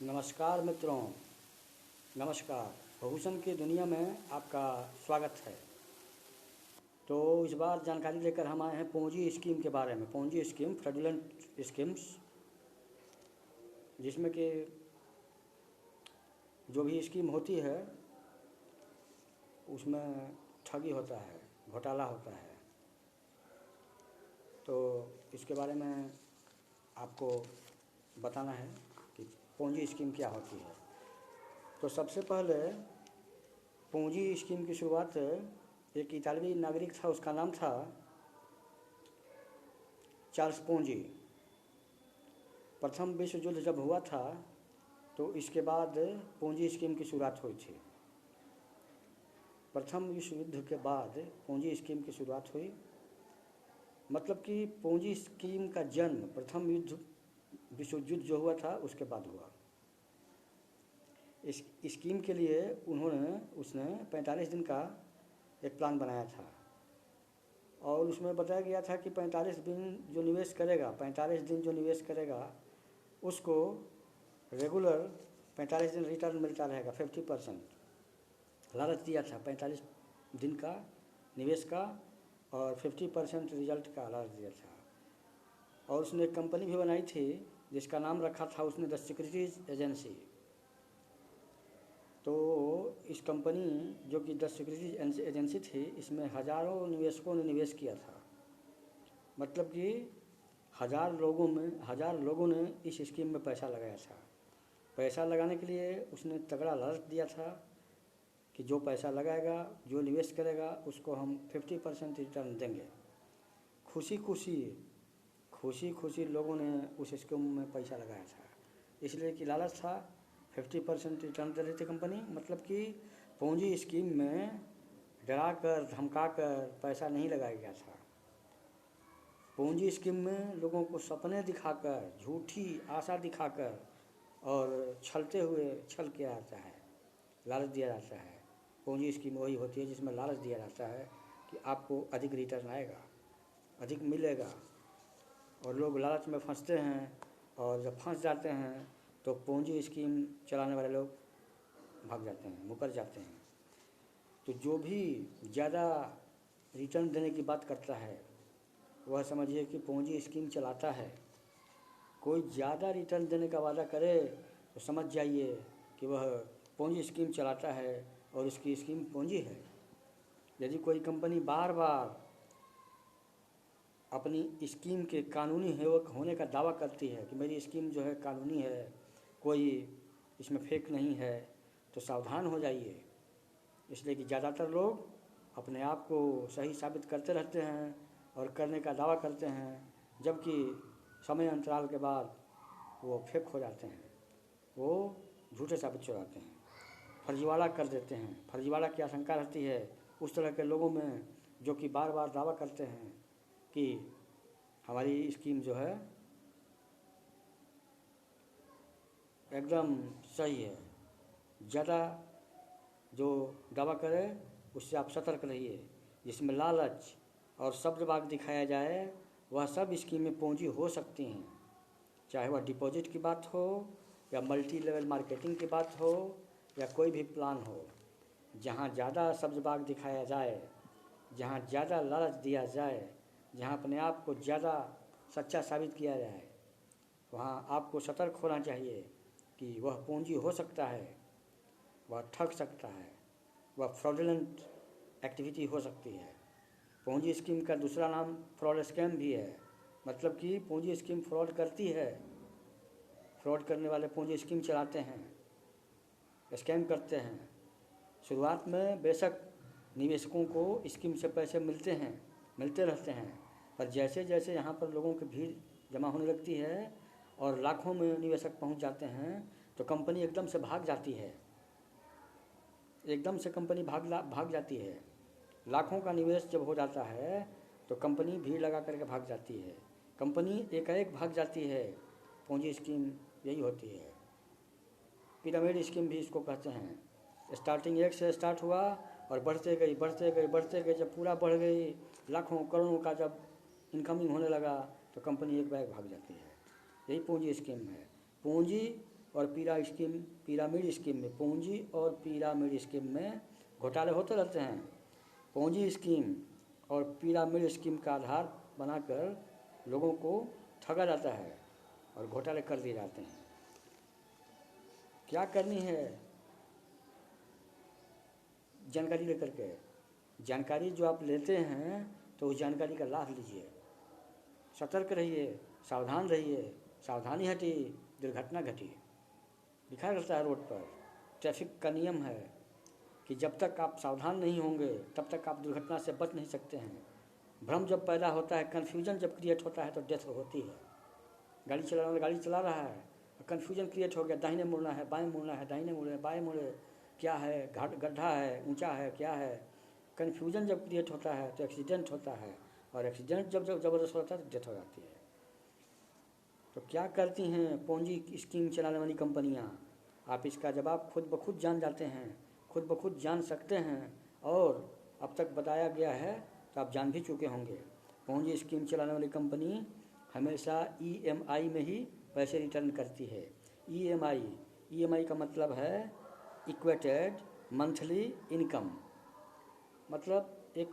नमस्कार मित्रों। नमस्कार। भूषण की दुनिया में आपका स्वागत है। तो इस बार जानकारी लेकर हम आए हैं पूंजी स्कीम के बारे में। पूंजी स्कीम, फ्रॉडुलेंट स्कीम्स, जिसमें कि जो भी स्कीम होती है उसमें ठगी होता है, घोटाला होता है। तो इसके बारे में आपको बताना है कि पूंजी स्कीम क्या होती है। तो सबसे पहले पूंजी स्कीम की शुरुआत एक इतालवी नागरिक था, उसका नाम था चार्ल्स पूंजी। प्रथम विश्व युद्ध जब हुआ था तो इसके बाद पूंजी स्कीम की शुरुआत हुई थी। प्रथम विश्व युद्ध के बाद पूंजी स्कीम की शुरुआत हुई, मतलब कि पूंजी स्कीम का जन्म प्रथम विश्व युद्ध जो हुआ था उसके बाद हुआ। इस स्कीम के लिए उसने 45 दिन का एक प्लान बनाया था और उसमें बताया गया था कि 45 दिन जो निवेश करेगा उसको रेगुलर 45 दिन रिटर्न मिलता रहेगा, 50%। लालच दिया था 45 दिन का निवेश का और 50% रिजल्ट का लालच दिया था। और उसने एक कंपनी भी बनाई थी जिसका नाम रखा था उसने द सिक्योरिटीज एजेंसी। तो इस कंपनी जो कि द सिक्योरिटीज एजेंसी थी, इसमें हज़ारों निवेशकों ने निवेश किया था। मतलब कि हज़ार लोगों ने इस स्कीम में पैसा लगाया था। पैसा लगाने के लिए उसने तगड़ा लालच दिया था कि जो पैसा लगाएगा, जो निवेश करेगा, उसको हम 50% रिटर्न देंगे। खुशी खुशी लोगों ने उस स्कीम में पैसा लगाया था, इसलिए कि लालच था। 50% रिटर्न दे रही थी कंपनी। मतलब कि पूंजी स्कीम में डरा कर धमका कर पैसा नहीं लगाया गया था। पूंजी स्कीम में लोगों को सपने दिखाकर, झूठी आशा दिखाकर और छल किया जाता है, लालच दिया जाता है। पूंजी स्कीम वही होती है जिसमें लालच दिया जाता है कि आपको अधिक रिटर्न आएगा, अधिक मिलेगा, और लोग लालच में फंसते हैं। और जब फंस जाते हैं तो पूंजी स्कीम चलाने वाले लोग भाग जाते हैं, मुकर जाते हैं। तो जो भी ज़्यादा रिटर्न देने की बात करता है वह समझिए कि पूंजी स्कीम चलाता है। कोई ज़्यादा रिटर्न देने का वादा करे तो समझ जाइए कि वह पूंजी स्कीम चलाता है और उसकी स्कीम पूंजी है। यदि कोई कंपनी बार बार अपनी स्कीम के कानूनी होने का दावा करती है कि मेरी स्कीम जो है कानूनी है, कोई इसमें फेक नहीं है, तो सावधान हो जाइए। इसलिए कि ज़्यादातर लोग अपने आप को सही साबित करते रहते हैं और करने का दावा करते हैं, जबकि समय अंतराल के बाद वो फेक हो जाते हैं, वो झूठे साबित हो जाते हैं, फर्जीवाड़ा कर देते हैं। फर्जीवाड़ा की आशंका रहती है उस तरह के लोगों में जो कि बार बार दावा करते हैं कि हमारी स्कीम जो है एकदम सही है। ज़्यादा जो दावा करे उससे आप सतर्क रहिए। जिसमें लालच और शब्दबाग दिखाया जाए वह सब स्कीमें पूंजी हो सकती हैं, चाहे वह डिपॉजिट की बात हो या मल्टी लेवल मार्केटिंग की बात हो या कोई भी प्लान हो। जहाँ ज़्यादा शब्दबाग दिखाया जाए, जहाँ ज़्यादा लालच दिया जाए, जहाँ अपने आप को ज़्यादा सच्चा साबित किया जाए, वहाँ आपको सतर्क होना चाहिए कि वह पूंजी हो सकता है, वह ठग सकता है, वह फ्रॉडुलेंट एक्टिविटी हो सकती है। पूंजी स्कीम का दूसरा नाम फ्रॉड स्कैम भी है। मतलब कि पूंजी स्कीम फ्रॉड करती है। फ्रॉड करने वाले पूंजी स्कीम चलाते हैं, स्कैम करते हैं। शुरुआत में बेशक निवेशकों को स्कीम से पैसे मिलते रहते हैं, पर जैसे जैसे यहाँ पर लोगों की भीड़ जमा होने लगती है और लाखों में निवेशक पहुँच जाते हैं तो कंपनी एकदम से भाग जाती है। कंपनी भाग जाती है। लाखों का निवेश जब हो जाता है तो कंपनी भीड़ लगा करके भाग जाती है, कंपनी एकाएक भाग जाती है। पूंजी स्कीम यही होती है। पिरामिड स्कीम भी इसको कहते हैं। स्टार्टिंग एक से स्टार्ट हुआ और बढ़ते गई, जब पूरा बढ़ गई, लाखों करोड़ों का जब इनकमिंग होने लगा तो कंपनी एक बैग भाग जाती है। यही पूंजी स्कीम है। पूंजी और पिरामिड स्कीम में, पूंजी और पिरामिड स्कीम में घोटाले होते रहते हैं। पूंजी स्कीम और पिरामिड स्कीम का आधार बनाकर लोगों को ठगा जाता है और घोटाले कर दिए जाते हैं। क्या करनी है जानकारी लेकर के? जानकारी जो आप लेते हैं तो उस जानकारी का लाभ लीजिए, सतर्क रहिए, सावधान रहिए। सावधानी हटी दुर्घटना घटी, लिखा रहता है रोड पर। ट्रैफिक का नियम है कि जब तक आप सावधान नहीं होंगे तब तक आप दुर्घटना से बच नहीं सकते हैं। भ्रम जब पैदा होता है, कन्फ्यूजन जब क्रिएट होता है तो डेथ होती है। गाड़ी चलाने वाला गाड़ी चला रहा है, कन्फ्यूजन क्रिएट हो गया, दाहिने मुड़ना है, बाएं मुड़ना है, दाहिने मुड़े बाएं मुड़े, क्या है, गड्ढा है, ऊंचा है, क्या है। कन्फ्यूजन जब क्रिएट होता है तो एक्सीडेंट होता है, और एक्सीडेंट जब ज़बरदस्त होता है तो डेथ हो जाती है। तो क्या करती हैं पूंजी स्कीम चलाने वाली कंपनियां? आप इसका जवाब खुद ब खुद जान जाते हैं, खुद ब खुद जान सकते हैं, और अब तक बताया गया है तो आप जान भी चुके होंगे। पूंजी स्कीम चलाने वाली कंपनी हमेशा EMI में ही पैसे रिटर्न करती है। EMI का मतलब है इक्वेटेड मंथली इनकम, मतलब एक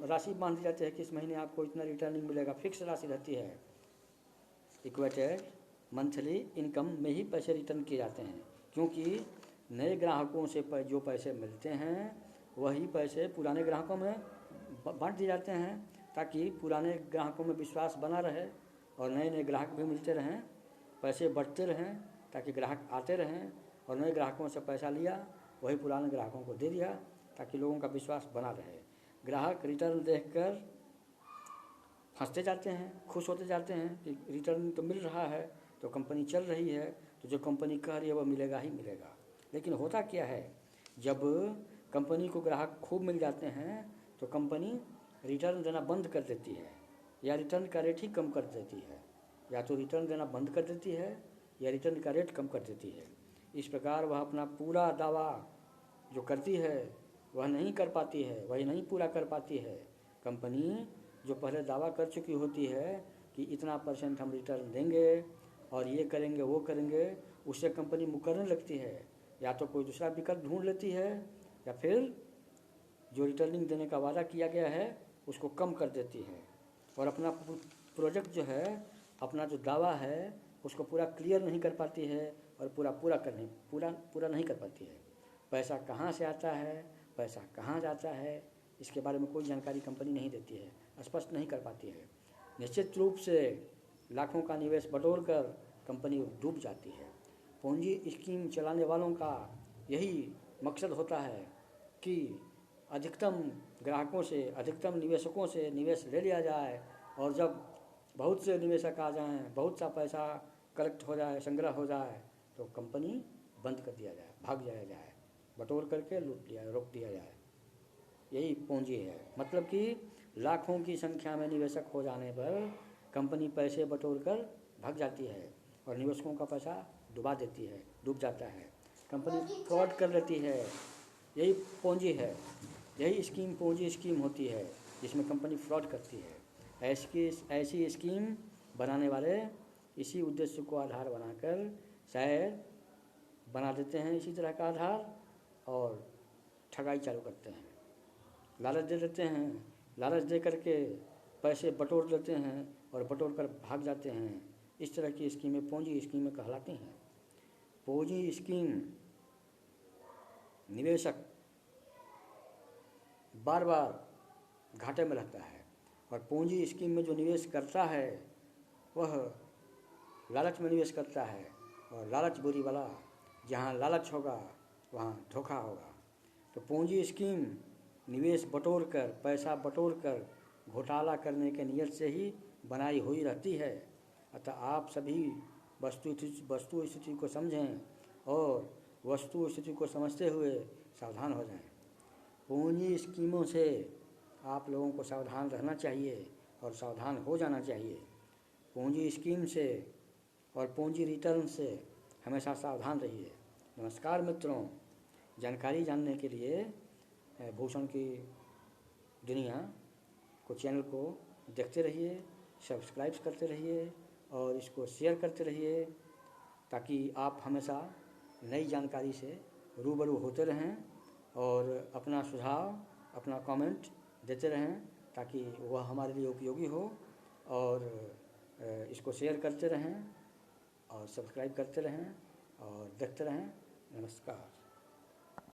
राशि मान ली जाती है कि इस महीने आपको इतना रिटर्निंग मिलेगा, फिक्स राशि रहती है। इक्वेटेड मंथली इनकम में ही पैसे रिटर्न किए जाते हैं, क्योंकि नए ग्राहकों से जो पैसे मिलते हैं वही पैसे पुराने ग्राहकों में बांट दिए जाते हैं, ताकि पुराने ग्राहकों में विश्वास बना रहे और नए नए ग्राहक भी मिलते रहें, पैसे बढ़ते रहें, ताकि ग्राहक आते रहें। और नए ग्राहकों से पैसा लिया, वही पुराने ग्राहकों को दे दिया, ताकि लोगों का विश्वास बना रहे। ग्राहक रिटर्न देखकर हंसते जाते हैं, खुश होते जाते हैं कि रिटर्न तो मिल रहा है, तो कंपनी चल रही है, तो जो कंपनी कह रही है वो मिलेगा ही मिलेगा। लेकिन होता क्या है, जब कंपनी को ग्राहक खूब मिल जाते हैं तो कंपनी रिटर्न देना बंद कर देती है, या रिटर्न का रेट ही कम कर देती है। या तो रिटर्न देना बंद कर देती है या रिटर्न का रेट कम कर देती है। इस प्रकार वह अपना पूरा दावा जो करती है वह नहीं कर पाती है, वह नहीं पूरा कर पाती है। कंपनी जो पहले दावा कर चुकी होती है कि इतना % हम रिटर्न देंगे और ये करेंगे वो करेंगे, उससे कंपनी मुकरने लगती है, या तो कोई दूसरा विकल्प ढूंढ लेती है, या फिर जो रिटर्निंग देने का वादा किया गया है उसको कम कर देती है, और अपना प्रोजेक्ट जो है, अपना जो दावा है उसको पूरा क्लियर नहीं कर पाती है, और पूरा नहीं कर पाती है। पैसा कहाँ से आता है, पैसा कहाँ जाता है, इसके बारे में कोई जानकारी कंपनी नहीं देती है, स्पष्ट नहीं कर पाती है। निश्चित रूप से लाखों का निवेश बटोर कर कंपनी डूब जाती है। पूंजी स्कीम चलाने वालों का यही मकसद होता है कि अधिकतम ग्राहकों से, अधिकतम निवेशकों से निवेश ले लिया जाए, और जब बहुत से निवेशक आ जाएं, बहुत सा पैसा कलेक्ट हो जाए, संग्रह हो जाए, तो कंपनी बंद कर दिया जाए, भाग जाया जाए, बटोर करके रोक दिया जाए। यही पूंजी है। मतलब कि लाखों की संख्या में निवेशक हो जाने पर कंपनी पैसे बटोर कर भाग जाती है और निवेशकों का पैसा डुबा देती है, डूब जाता है, कंपनी फ्रॉड कर लेती है। यही पूंजी है, यही स्कीम पूंजी स्कीम होती है जिसमें कंपनी फ्रॉड करती है। ऐसी स्कीम बनाने वाले इसी उद्देश्य को आधार बनाकर शायद बना देते हैं इसी तरह का आधार, और ठगाई चालू करते हैं, लालच दे देते हैं, लालच दे करके पैसे बटोर लेते हैं और बटोर कर भाग जाते हैं। इस तरह की स्कीमें पूंजी स्कीमें कहलाती हैं। पूंजी स्कीम निवेशक बार बार घाटे में रहता है, और पूंजी स्कीम में जो निवेश करता है वह लालच में निवेश करता है, और लालच बुरी वाला, जहाँ लालच होगा वहाँ धोखा होगा। तो पूंजी स्कीम निवेश बटोर कर, पैसा बटोर कर घोटाला करने के नियत से ही बनाई हुई रहती है। अतः आप सभी वस्तु स्थिति को समझें और वस्तु स्थिति को समझते हुए सावधान हो जाएं। पूंजी स्कीमों से आप लोगों को सावधान रहना चाहिए और सावधान हो जाना चाहिए। पूंजी स्कीम से और पूंजी रिटर्न से हमेशा सावधान रहिए। नमस्कार मित्रों, जानकारी जानने के लिए भूषण की दुनिया को चैनल को देखते रहिए, सब्सक्राइब करते रहिए और इसको शेयर करते रहिए। ताकि आप हमेशा नई जानकारी से रूबरू होते रहें और अपना सुझाव, अपना कमेंट देते रहें, ताकि वह हमारे लिए उपयोगी हो। और इसको शेयर करते रहें और सब्सक्राइब करते रहें और देखते रहें। नमस्कार।